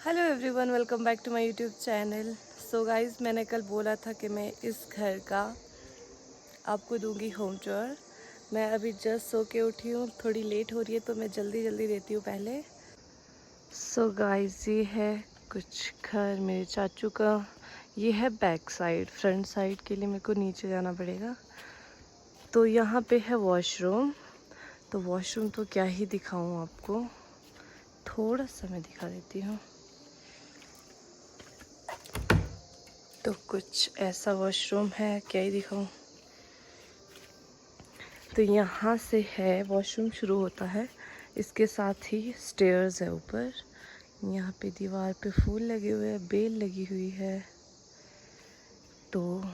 Hello everyone, welcome back to my YouTube channel. So guys, मैंने कल बोला था कि मैं इस घर का आपको दूंगी होम टूर। मैं अभी जस्ट सो के उठी हूँ, थोड़ी लेट हो रही है तो मैं जल्दी जल्दी देती हूँ पहले। सो गाइस, ये है कुछ घर मेरे चाचू का। ये है बैक साइड। फ्रंट साइड के लिए मेरे को नीचे जाना पड़ेगा। तो यहाँ पे है वॉशरूम। तो वॉशरूम तो क्या ही दिखाऊँ आपको, थोड़ा सा मैं दिखा देती हूँ। तो कुछ ऐसा वॉशरूम है, क्या ही दिखाऊं। तो यहाँ से है वॉशरूम शुरू होता है, इसके साथ ही स्टेयर्स है ऊपर। यहाँ पे दीवार पे फूल लगे हुए हैं, बेल लगी हुई है। तो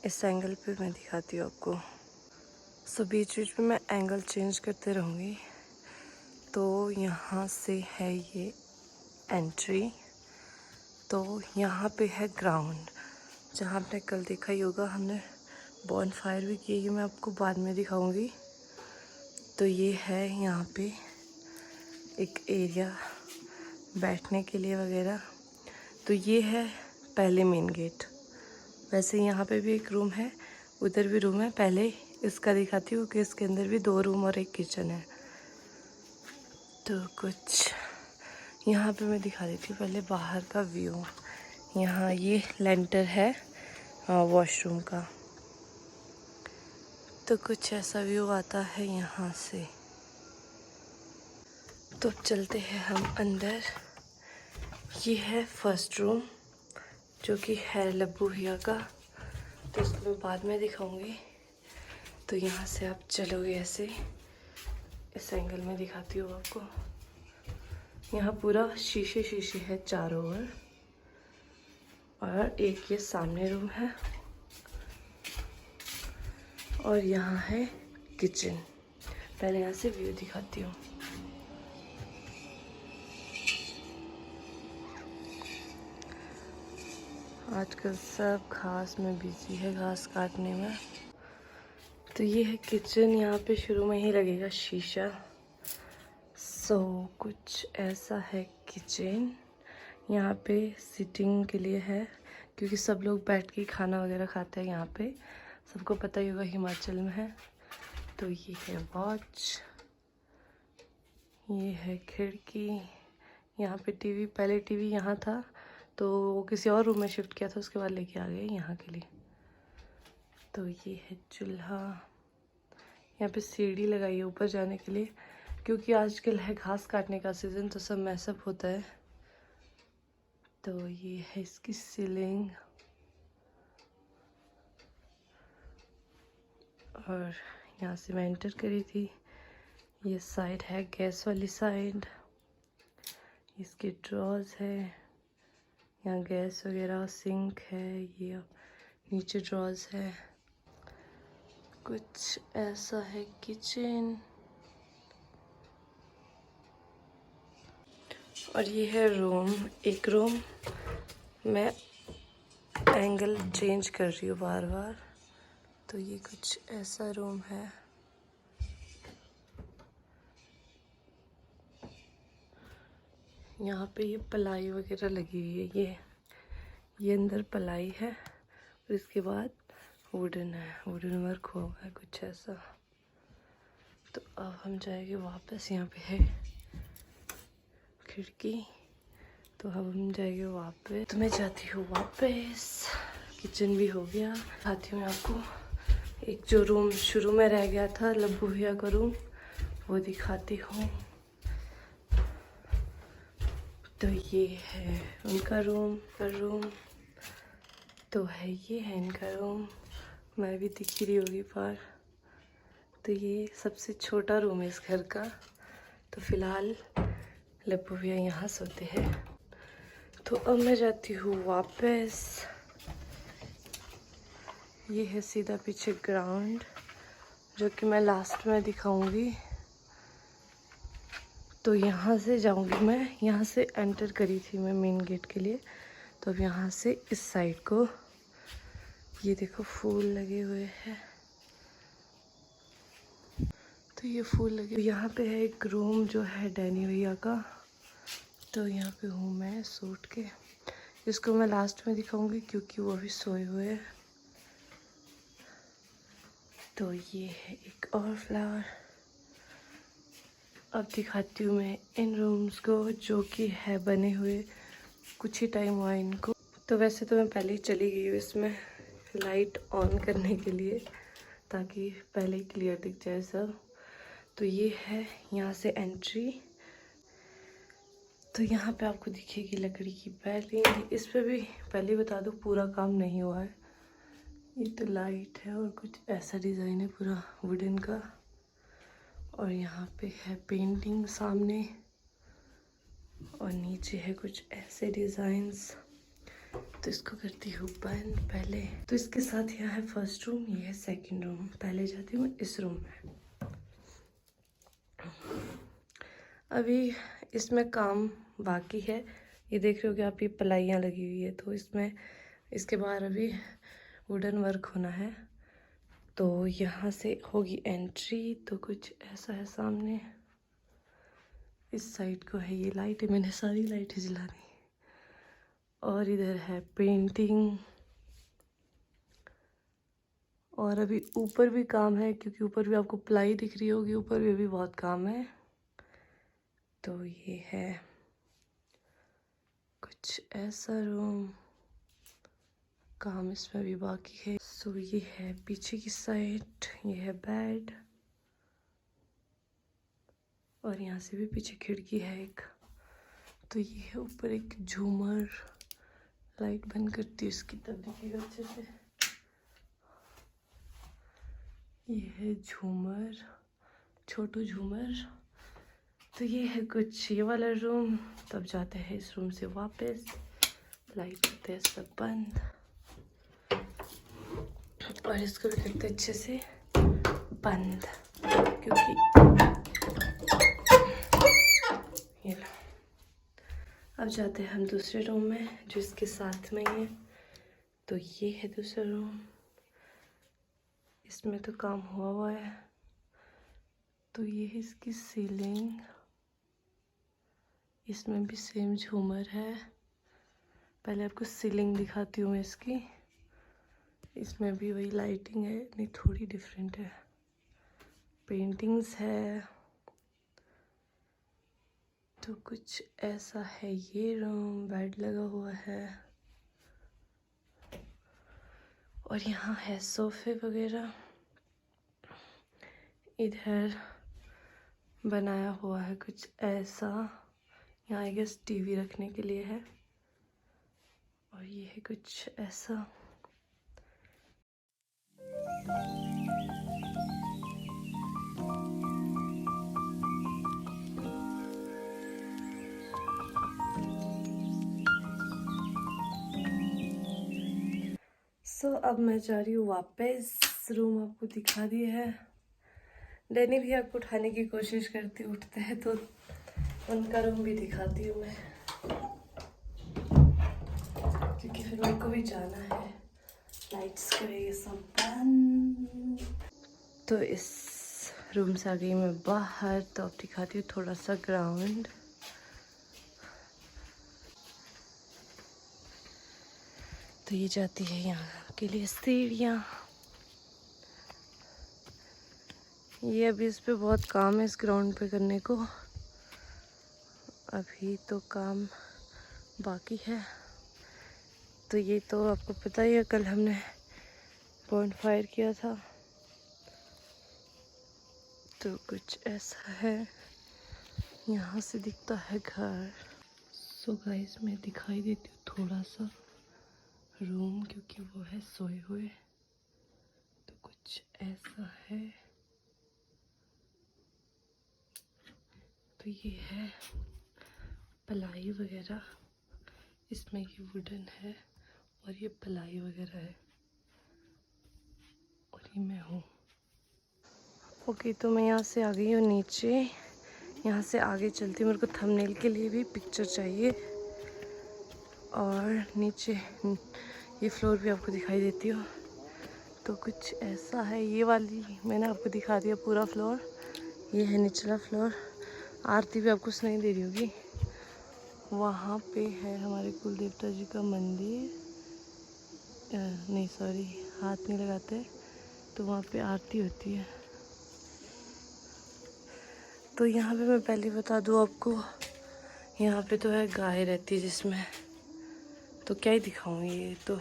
इस एंगल पे मैं दिखाती हूँ आपको। सो बीच बीच में मैं एंगल चेंज करते रहूँगी। तो यहाँ से है ये एंट्री। तो यहाँ पे है ग्राउंड, जहाँ आपने कल देखा ही होगा, हमने बॉन फायर भी की है। मैं आपको बाद में दिखाऊंगी। तो ये है यहाँ पे एक एरिया बैठने के लिए वगैरह। तो ये है पहले मेन गेट। वैसे यहाँ पे भी एक रूम है, उधर भी रूम है। पहले इसका दिखाती हूँ कि इसके अंदर भी 2 रूम और एक किचन है। तो कुछ यहाँ पे मैं दिखा देती हूँ पहले बाहर का व्यू। यहाँ ये लेंटर है वॉशरूम का। तो कुछ ऐसा व्यू आता है यहाँ से। तो अब चलते हैं हम अंदर। ये है फर्स्ट रूम, जो कि है लब्बू भैया का। तो इसको मैं बाद में दिखाऊंगी। तो यहाँ से आप चलोगे ऐसे, इस एंगल में दिखाती हूँ आपको। यहाँ पूरा शीशे शीशे है चारों ओर। और एक ये सामने रूम है, और यहाँ है किचन। पहले यहाँ से व्यू दिखाती हूँ। आजकल सब घास में बिजी है, घास काटने में। तो ये है किचन। यहाँ पे शुरू में ही लगेगा शीशा। सो कुछ ऐसा है किचन। यहाँ पे सिटिंग के लिए है, क्योंकि सब लोग बैठ के खाना वगैरह खाते हैं यहाँ पे। सबको पता ही होगा, हिमाचल में है। तो ये है वॉच, ये है खिड़की। यहाँ पे टीवी, पहले टीवी यहाँ था तो वो किसी और रूम में शिफ्ट किया था, उसके बाद लेके आ गए यहाँ के लिए। तो ये है चूल्हा। यहाँ पे सीढ़ी लगाई है ऊपर जाने के लिए, क्योंकि आजकल है घास काटने का सीज़न, तो सब मैसअप होता है। तो ये है इसकी सीलिंग। और यहाँ से मैं एंटर करी थी। ये साइड है गैस वाली साइड। इसके ड्रॉज है, यहाँ गैस वगैरह, सिंक है। ये नीचे ड्रॉज है। कुछ ऐसा है किचन। और ये है रूम। एक रूम मैं एंगल चेंज कर रही हूँ बार बार। तो ये कुछ ऐसा रूम है। यहाँ पे ये पलाई वगैरह लगी हुई है। ये अंदर पलाई है, और इसके बाद वुडन है, वुडन वर्क हुआ है कुछ ऐसा। तो अब हम जाएंगे वापस। यहाँ पे है खिड़की, तो अब हम जाएंगे वापस। तो मैं जाती हूँ वापस। किचन भी हो गया। दिखाती हूँ आपको एक जो रूम शुरू में रह गया था, लब्बू भैया का रूम, वो दिखाती हूँ। तो ये है उनका रूम। तो है, ये है इनका रूम। मैं भी दिख ही रही होगी पर। तो ये सबसे छोटा रूम है इस घर का। तो फिलहाल लब्बू भैया यहाँ सोते हैं। तो अब मैं जाती हूँ वापस। ये है सीधा पीछे ग्राउंड, जो कि मैं लास्ट में दिखाऊंगी। तो यहाँ से जाऊंगी मैं। यहाँ से एंटर करी थी मैं मेन गेट के लिए। तो अब यहाँ से इस साइड को, ये देखो फूल लगे हुए हैं। तो ये फूल लगे। यहाँ पे है एक रूम जो है डैनी भैया का। तो यहाँ पे हूँ मैं सूट के। इसको मैं लास्ट में दिखाऊंगी क्योंकि वो भी सोए हुए हैं। तो ये है एक और फ्लावर। अब दिखाती हूँ मैं इन रूम्स को जो कि है बने हुए कुछ ही टाइम हुआ इनको। तो वैसे तो मैं पहले ही चली गई हूँ इसमें लाइट ऑन करने के लिए ताकि पहले ही क्लियर दिख जाए सब। तो ये है यहाँ से एंट्री। तो यहाँ पे आपको दिखेगी लकड़ी की बैलिंग। इस पे भी पहले बता दूँ पूरा काम नहीं हुआ है। ये तो लाइट है और कुछ ऐसा डिज़ाइन है पूरा वुडन का। और यहाँ पे है पेंटिंग सामने और नीचे है कुछ ऐसे डिज़ाइंस। तो इसको करती हूँ बंद पहले। तो इसके साथ यहाँ है फर्स्ट रूम, ये है सेकंड रूम। पहले जाती हूँ इस रूम में। अभी इसमें काम बाकी है। ये देख रहे हो कि आप, ये पलाइयाँ लगी हुई है तो इसमें इसके बाहर अभी वुडन वर्क होना है। तो यहाँ से होगी एंट्री। तो कुछ ऐसा है सामने। इस साइड को है ये लाइट, मैंने सारी लाइटें जला दी। और इधर है पेंटिंग। और अभी ऊपर भी काम है क्योंकि ऊपर भी आपको प्लाई दिख रही होगी, ऊपर भी अभी बहुत काम है। तो ये है कुछ ऐसा रूम, काम इसमें भी बाकी है। सो ये है पीछे की साइड, ये है बेड और यहाँ से भी पीछे खिड़की है एक। तो ये है ऊपर एक झूमर, लाइट बंद करती है उसकी तब दिखेगा अच्छे से। ये है झूमर, छोटू झूमर। तो ये है कुछ ये वाला रूम। तब जाते हैं इस रूम से वापस, लाइट करते हैं सब बंद और इसको भी करते अच्छे से बंद क्योंकि ये लो। अब जाते हैं हम दूसरे रूम में जो इसके साथ में ही है। तो ये है दूसरा रूम, इसमें तो काम हुआ है। तो ये है इसकी सीलिंग, इसमें भी सेम झूमर है। पहले आपको सीलिंग दिखाती हूँ मैं इसकी। इसमें भी वही लाइटिंग है, नहीं थोड़ी डिफरेंट है। पेंटिंग्स है। तो कुछ ऐसा है ये रूम, बेड लगा हुआ है और यहाँ है सोफे वगैरह। इधर बनाया हुआ है कुछ ऐसा, यहाँ आई गेस टीवी रखने के लिए है। और ये है कुछ ऐसा। सो अब मैं जा रही हूँ वापस। रूम आपको दिखा दिया है। डैनी भी आपको उठाने की कोशिश करती, उठते हैं तो उनका रूम भी दिखाती हूँ मैं क्योंकि फिर मेरे को भी जाना है। लाइट्स करेंगे सब बंद। तो इस रूम से आ गई मैं बाहर। तो अब दिखाती हूँ थोड़ा सा ग्राउंड। तो ये जाती है यहाँ के लिए सीढ़ियाँ। ये अभी इस पे बहुत काम है इस ग्राउंड पे करने को, अभी तो काम बाकी है। तो ये तो आपको पता ही है, कल हमने बॉनफायर किया था। तो कुछ ऐसा है, यहाँ से दिखता है घर। सो गाइस मैं दिखाई देती हूँ थोड़ा सा रूम क्योंकि वो है सोए हुए। तो कुछ ऐसा है। तो ये है पलाई वगैरह, इसमें ये वुडन है और ये पलाई वगैरह है और ये मैं हूँ। ओके तो मैं यहाँ से आ गई हूँ नीचे। यहाँ से आगे चलती हूँ, मेरे को थंबनेल के लिए भी पिक्चर चाहिए। और नीचे ये फ्लोर भी आपको दिखाई देती हो। तो कुछ ऐसा है, ये वाली मैंने आपको दिखा दिया पूरा फ्लोर। ये है निचला फ्लोर। आरती भी आपको सुनाई दे रही होगी। वहाँ पे है हमारे कुल देवता जी का मंदिर। नहीं सॉरी, हाथ नहीं लगाते, तो वहाँ पे आरती होती है। तो यहाँ पे मैं पहले बता दूँ आपको, यहाँ पे तो है गाय रहती है जिसमें, तो क्या ही दिखाऊँ ये तो।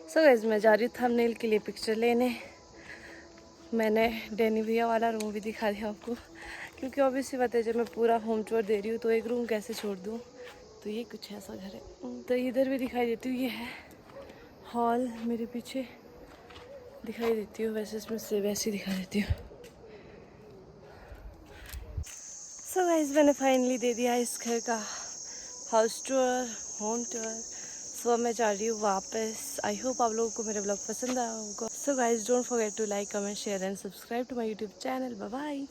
सो गाइस, मैं जा रही हूँ थंबनेल के लिए पिक्चर लेने। मैंने डैनी भैया वाला रूम भी दिखा दिया आपको, क्योंकि ऑब्वियसली बात है जब मैं पूरा होम टूर दे रही हूँ तो एक रूम कैसे छोड़ दूँ। तो ये कुछ ऐसा घर है। तो इधर भी दिखाई देती हूँ, ये है हॉल मेरे पीछे दिखाई देती हूँ। वैसे इसमें से वैसे दिखा देती हूँ। सो गाइस, मैंने फाइनली दे दिया इस घर का हाउस टूर, होम टूर। सो मैं जा रही हूँ वापस। आई होप आप लोगों को मेरा ब्लॉग पसंद आया होगा। So guys, don't forget to like, comment, share and subscribe to my YouTube channel. Bye bye.